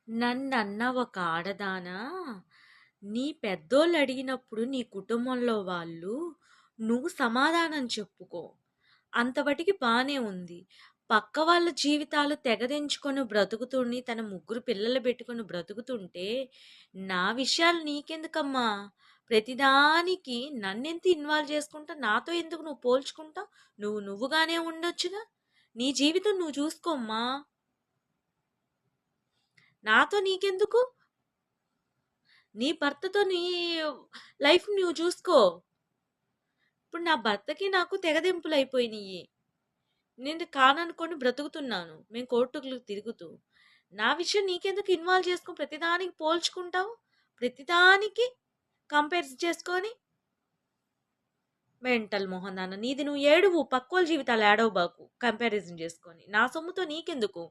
నన్నన్న ఒక ఆడదానా, నీ పెద్దోళ్ళడిగినప్పుడు నీ కుటుంబంలో వాళ్ళు, నువ్వు సమాధానం చెప్పుకో. అంతవటికి బానే ఉంది. పక్క వాళ్ళ జీవితాలు తెగదించుకొని బ్రతుకుతుని, తన ముగ్గురు పిల్లలు పెట్టుకొని బ్రతుకుతుంటే, నా విషయాలు నీకెందుకమ్మా? ప్రతిదానికి నన్నెంత ఇన్వాల్వ్ చేసుకుంటా? నాతో ఎందుకు నువ్వు పోల్చుకుంటావు? నువ్వు నువ్వుగానే ఉండొచ్చుగా? నీ జీవితం నువ్వు చూసుకోమ్మా. నాతో నీకెందుకు? నీ భర్తతో నీ లైఫ్ నువ్వు చూసుకో. ఇప్పుడు నా భర్తకి నాకు తెగదెంపులయిపోయినాయి. నేను కాననుకొని బ్రతుకుతున్నాను. మేము కోర్టుకు తిరుగుతూ. నా విషయం నీకెందుకు ఇన్వాల్వ్ చేసుకొని ప్రతిదానికి పోల్చుకుంటావు? ప్రతిదానికి కంపేర్ చేసుకొని మెంటల్ మొహం దాన. నీది నువ్వు ఏడువు, పక్కోళ్ళ జీవితాలు ఏడవబాకు కంపారిజన్ చేసుకొని. నా సొమ్ముతో నీకెందుకు?